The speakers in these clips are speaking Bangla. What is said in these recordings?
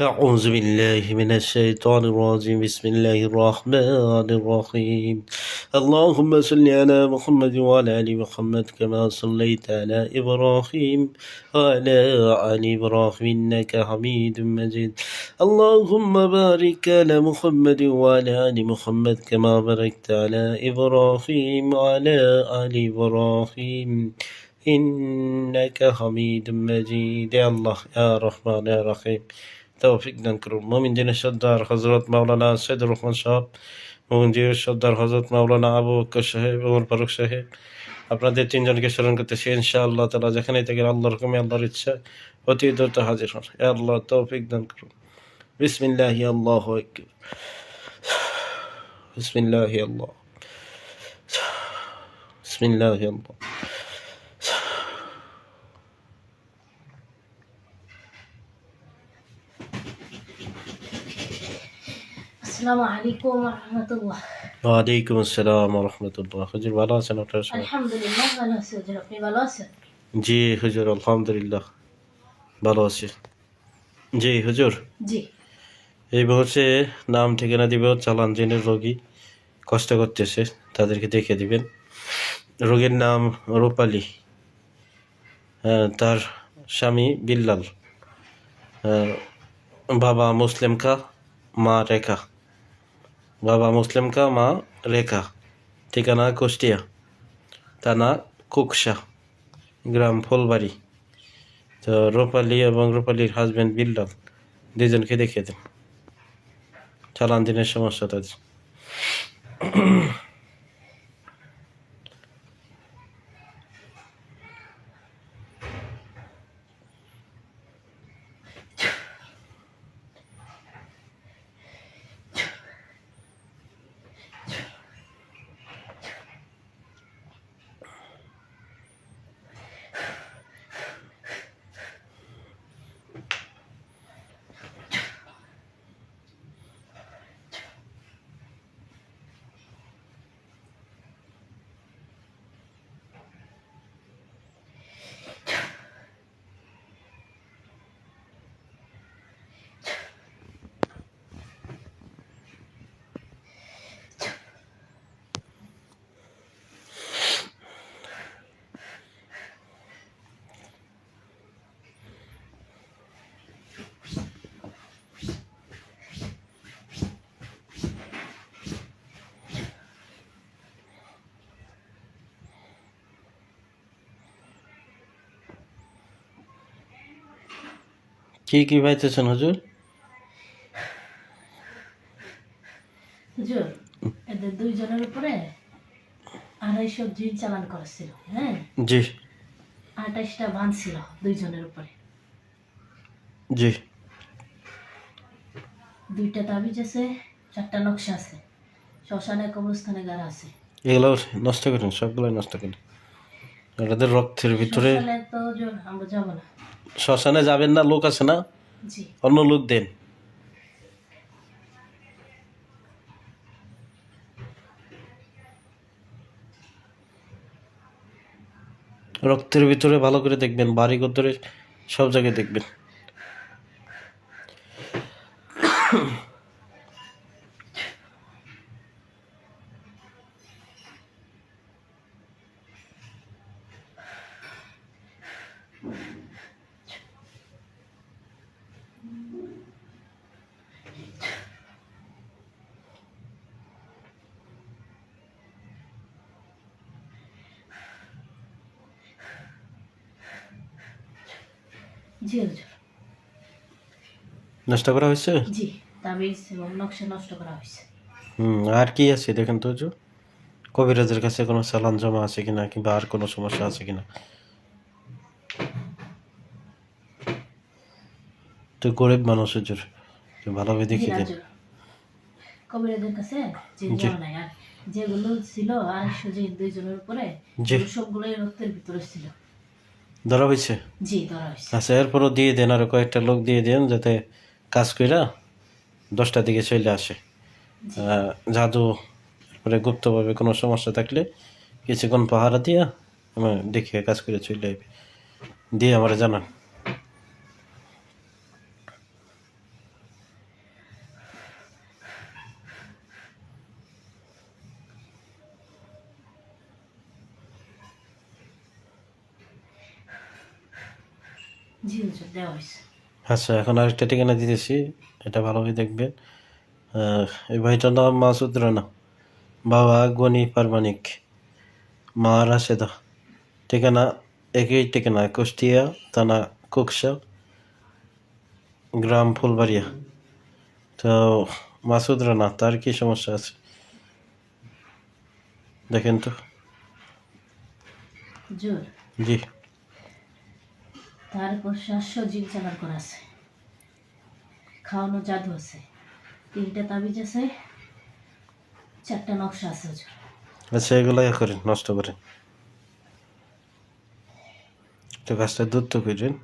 أعوذ بالله من الشيطان الرجيم بسم الله الرحمن الرحيم اللهم صل على محمد وعلى آل محمد كما صليت على إبراهيم وعلى آل إبراهيم إنك حميد مجيد اللهم بارك على محمد وعلى آل محمد كما باركت على إبراهيم وعلى آل إبراهيم إنك حميد مجيد يا الله يا رحمن يا رحيم তৌফিক দান করুন। মোমিনদিনের সর্দার হজরত মাওলানা সৈয়দুর রহমান সাহেব, মোমিনদিনের সর্দার হজরত মাওলানা আবু বকর সাহেব, ওমর ফারুক সাহেব, আপনাদের তিনজনকে স্মরণ করতেছি। ইনশাআল্লাহ তাআলা যেখানেই থাকেন আল্লাহর হুকুমে আল্লাহর ইচ্ছা অতি দ্রুত হাজির হন। হে আল্লাহ তৌফিক দান করুন। বিসমিল্লাহি আল্লাহু আকবার। বিসমিল্লাহি আল্লাহ। বিসমিল্লাহি আল্লাহ। আসসালামু আলাইকুম ওয়া রাহমাতুল্লাহ। ওয়ালাইকুম আসসালাম ওয়া রাহমাতুল্লাহ। হুজুর ভালো আছেন আপনারা সবাই? আলহামদুলিল্লাহ ভালো আছি হুজুর, আপনি ভালো আছেন? জি হুজুর আলহামদুলিল্লাহ ভালো আছি। জি হুজুর, জি এই মুহূর্তে নাম ঠিকানা দিব, চালান জেনের রোগী কষ্ট করতেছে তাদেরকে দেখে দিবেন। রোগীর নাম রূপালী, তার স্বামী বিল্লাল, বাবা মুসলিম কা মা রেখা, বাবা মুসলিম কা মা রেখা, ঠিকানা কুষ্টিয়া, থানা কুকসা, গ্রাম ফুলবাড়ি। তো রূপালী এবং রূপালীর হাজব্যান্ড বিল্লাল দুজনকে দেখিয়ে দেন। চালান দিনের সমস্যা তাদের। কি পাইতেছেন হুজুর? হুজুর, এদের দুইজনের উপরে 250 জিন চালান করেছিল। হ্যাঁ জি 28টা বান ছিল দুইজনের উপরে। জি 2টা তাবিজ আছে, 4টা নকশা আছে, শ্মশানে কবরস্থানে গাড়া আছে। এগুলো নষ্ট করেন, সবগুলোই নষ্ট করেন। ওনাদের রক্তের ভিতরে। শ্মশানে তো হুজুর আমরা যাব না। শ্মশানে যাবেন না, লোক আছে না, জি অন্য লোক দেন। রক্তের ভিতরে ভালো করে দেখবেন, বাড়ি ঘরে সব জায়গায় দেখবেন। জি হুজুর। নষ্ট করা হয়েছে। জি তাবিজ এবং নকশা নষ্ট করা হয়েছে। আর কি আছে দেখেন তো হুজুর, কবিরাজের কাছে কোনো চালান জমা আছে কিনা, কিংবা আর কোনো সমস্যা আছে কিনা, তো গরিব মানুষ হুজুর, তো ভালোভাবে জি দেখে দিন। হুজুর, কবিরাজের কাছে জিন জি। যাওয়া নাই। আর যেগুলো ছিল 250 জিন দুইজনের উপরে, জি। এগুলো সবগুলোই রক্তের ভিতরে ছিল। ধরা হয়েছে। জি ধরা হয়েছে। আচ্ছা, এরপরও দিয়ে দেন, আরো কয়েকটা লোক দিয়ে দেন, যাতে কাজ কইরা 10টার দিকে চলে আসে। জাদু পরে গুপ্তভাবে কোনো সমস্যা থাকলে কিছুক্ষণ পাহারা দিয়া দেখে কাজ করে চলে আসবে, দিয়ে আমার জানান। জি হুজুর দেওয়া হয়েছে। আচ্ছা, এখন আরেকটা ঠিকানা দিতেছি, এটা ভালোভাবে দেখবেন। এই ভাইটার নাম মাসুদ রানা, বাবা গনি পারমানিক, মা রাশেদা। ঠিকানা একই ঠিকানা, কুষ্টিয়া থানা কুকসা, গ্রাম ফুলবাড়িয়া। তো মাসুদ রানা, তার কি সমস্যা আছে দেখেন তো। হুজুর জি। তার উপর 700 জিন চালান করা আছে, খাওয়ানো জাদু আছে, 3টা তাবিজ আছে, 4টা নকশা আছে হুজুর। আচ্ছা, এগুলো করেন, নষ্ট করেন, তো কাজটা দ্রুত করেন।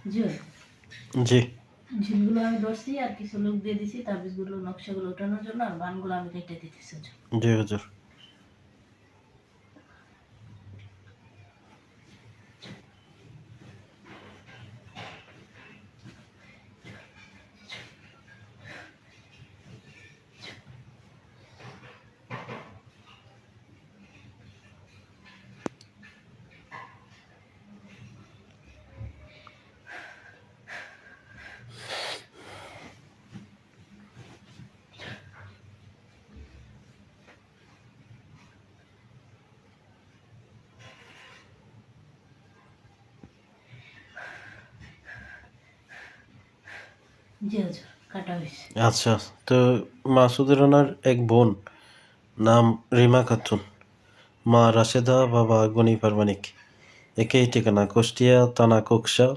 হুজুর জি। জিনগুলো আমি ধরছি আর কিছু লোক দিয়ে দিছি, তাবিজগুলো নকশাগুলো ওঠানোর জন্য, আর বানগুলো আমি কেটে দিতেছি হুজুর। জি হুজুর। জি হুজুর কাটা হয়েছে। আচ্ছা, তো মাসুদ রানার এক বোন, নাম রিমা খাতুন, মা রাশেদা, বাবা গনি পারমানিক, একই ঠিকানা, কুষ্টিয়া থানা কুকসা,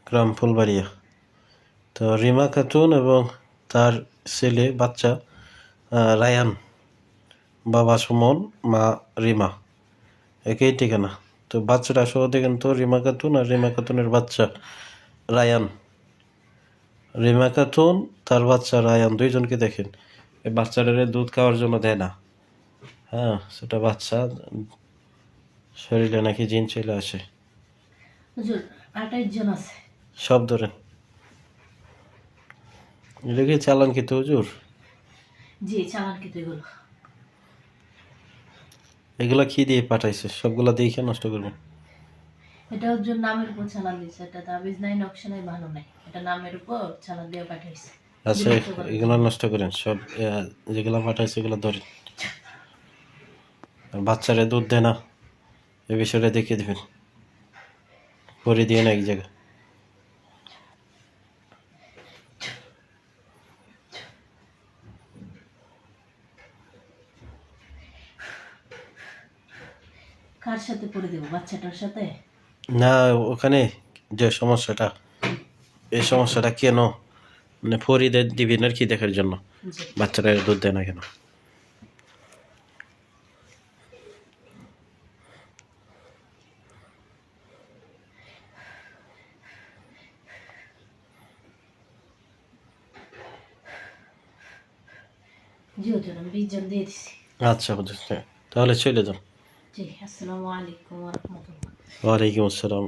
গ্রাম ফুলবাড়িয়া। তো রিমা খাতুন এবং তার ছেলে বাচ্চা রায়ান, বাবা সুমন, মা রিমা, একই ঠিকানা। তো বাচ্চাটা সহ দেখেন তো, রিমা খাতুন আর রিমা খাতুনের বাচ্চা রায়ান। রিমা খাতুন, তার বাচ্চা রায়ান, দুইজনকে দেখেন। এই বাচ্চাটারে দুধ খাওয়ার জন্য দেয় না। হ্যাঁ, সেটা বাচ্চা শরীরে নাকি জিন চলে আসে। হুজুর 28 জন আছে। সব ধরেন, এটা কি চালান কি তো হুজুর? জি চালান কিন্তু এগুলো। এগুলা কি দিয়ে পাঠাইছে? সবগুলা দেখে নষ্ট করবেন। এটা হুজুর নামের উপর চালান দিয়েছে, এটা তাবিজ নাই, নকশা নাই, ভালো নাই, এটা নামের উপর চালান দিয়ে পাঠাইছে। আচ্ছা, বিরক্ত করার এগুলা জন্য। নষ্ট করেন সব। যেগুলা পাঠাইছে এগুলো ধরেন। আর বাচ্চারা দুধ দেয় না, এ বিষয়টা দেখিয়ে দেবেন, করে দিয়ে না এক জায়গায়। কার সাথে পড়ে দেবো, বাচ্চাটার সাথে? না, ওখানে যে সমস্যাটা, এই সমস্যাটা কেন, মানে ফরিদের দিবেন আর কি দেখার জন্য, জি বাচ্চারা দুধ দেয় না কেন। জি হুজুর আমি 20 জন দিয়ে দিছি। আচ্ছা হুজুর, তাহলে চলে যান। জি আসসালামু আলাইকুম ওয়া রাহমাতুল্লাহ। ওয়ালাইকুম আসসালাম।